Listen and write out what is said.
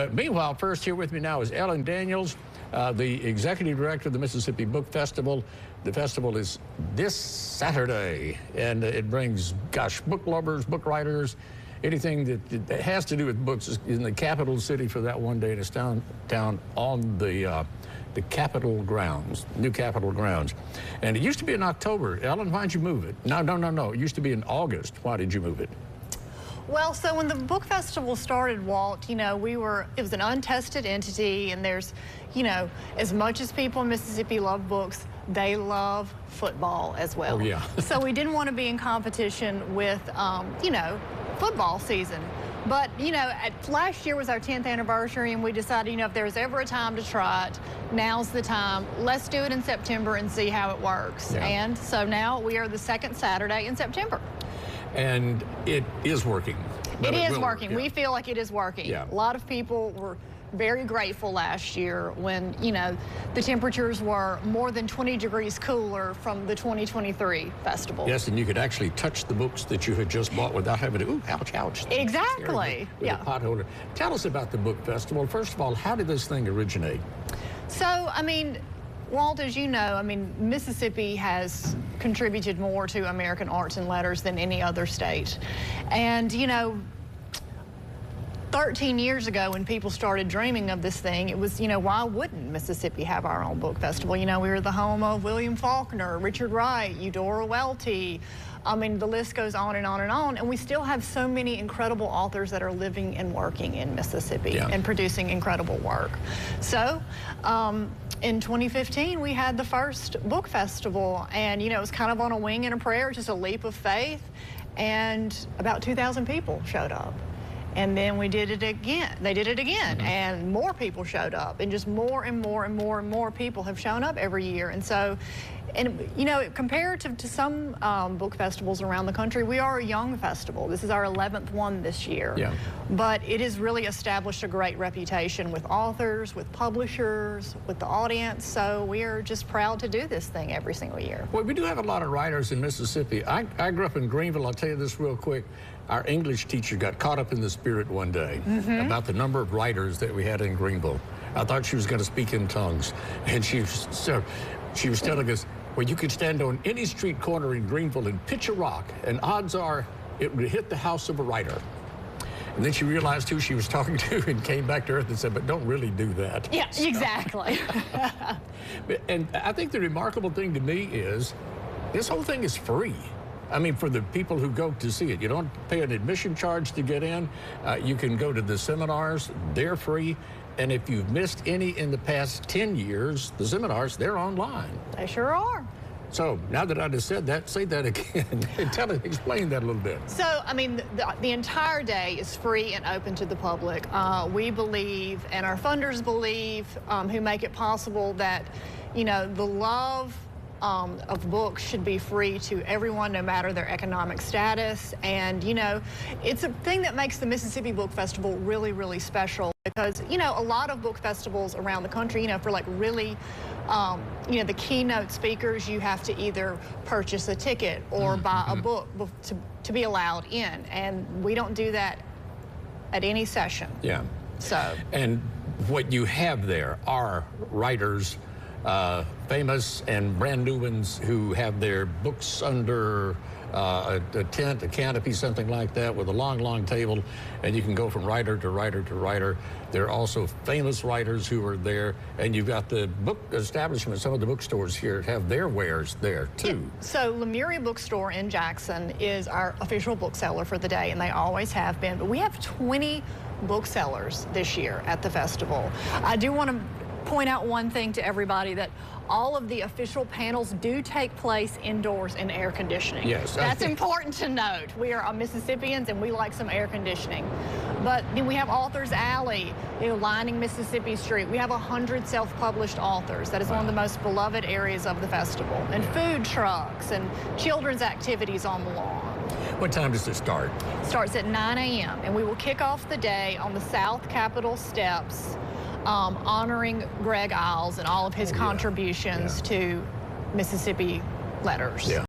Meanwhile, first here with me now is Ellen Daniels, the executive director of the Mississippi Book Festival. The festival is this Saturday, and it brings, book lovers, book writers, anything that has to do with books in the capital city for that one day. And it's down on the Capitol grounds, new Capitol grounds. And it used to be in October. Ellen, why'd you move it? No. It used to be in August. Why did you move it? Well, so when the book festival started, Walt, it was an untested entity, and there's, as much as people in Mississippi love books, they love football as well. Oh, yeah. So we didn't want to be in competition with, football season. But, last year was our 10th anniversary, and we decided, if there's ever a time to try it, now's the time. Let's do it in September and see how it works. Yeah. And so now we are the second Saturday in September. And it is working. It is working. Work, yeah. We feel like it is working. Yeah. A lot of people were very grateful last year when, the temperatures were more than 20 degrees cooler from the 2023 festival. Yes, and you could actually touch the books that you had just bought without having to, ooh, ouch. Exactly. With a pot holder. Tell us about the book festival. First of all, how did this thing originate? So, Walt, as you know, Mississippi has contributed more to American arts and letters than any other state. And, 13 years ago when people started dreaming of this thing, it was, why wouldn't Mississippi have our own book festival? We were the home of William Faulkner, Richard Wright, Eudora Welty. The list goes on and on and on. And we still have so many incredible authors that are living and working in Mississippi and producing incredible work. So, in 2015, we had the first book festival, and, it was kind of on a wing and a prayer, just a leap of faith, and about 2,000 people showed up. And then we did it again. They did it again, and more people showed up, and just more and more people have shown up every year. And so, compared to some book festivals around the country, we are a young festival. This is our 11th one this year. Yeah. But it has really established a great reputation with authors, with publishers, with the audience. So we are just proud to do this thing every single year. Well, we do have a lot of writers in Mississippi. I grew up in Greenville. I'll tell you this real quick. Our English teacher got caught up in the spirit one day about the number of writers that we had in Greenville. I thought she was going to speak in tongues. And she was telling us, well, you could stand on any street corner in Greenville and pitch a rock, and odds are it would hit the house of a writer. And then she realized who she was talking to and came back to earth and said, but don't really do that. Yeah, exactly. And I think the remarkable thing to me is this whole thing is free. For the people who go to see it. You don't pay an admission charge to get in. You can go to the seminars. They're free. And if you've missed any in the past 10 years, the seminars, they're online. They sure are. So now that I just said that, say that again. Explain that a little bit. So, the entire day is free and open to the public. We believe, and our funders believe, who make it possible, that, the love of books should be free to everyone, no matter their economic status. And, it's a thing that makes the Mississippi Book Festival really, really special, because, a lot of book festivals around the country, for really, the keynote speakers, you have to either purchase a ticket or buy a book to be allowed in. And we don't do that at any session. Yeah. So. And what you have there are writers, famous and brand new ones, who have their books under a tent, a canopy, something like that, with a long table, and you can go from writer to writer to writer. There are also famous writers who are there, and you've got the book establishment. Some of the bookstores here have their wares there too. Yeah. So Lemuria Bookstore in Jackson is our official bookseller for the day, and they always have been. But we have 20 booksellers this year at the festival. I do want to point out one thing to everybody, that all of the official panels do take place indoors in air conditioning. Yes. That's important to note. We are Mississippians, and we like some air conditioning. But then we have Authors Alley, lining Mississippi Street. We have 100 self-published authors. That is one of the most beloved areas of the festival. And food trucks and children's activities on the lawn. What time does it start? It starts at 9 a.m. and we will kick off the day on the South Capitol steps, honoring Greg Iles and all of his contributions to Mississippi letters. Yeah.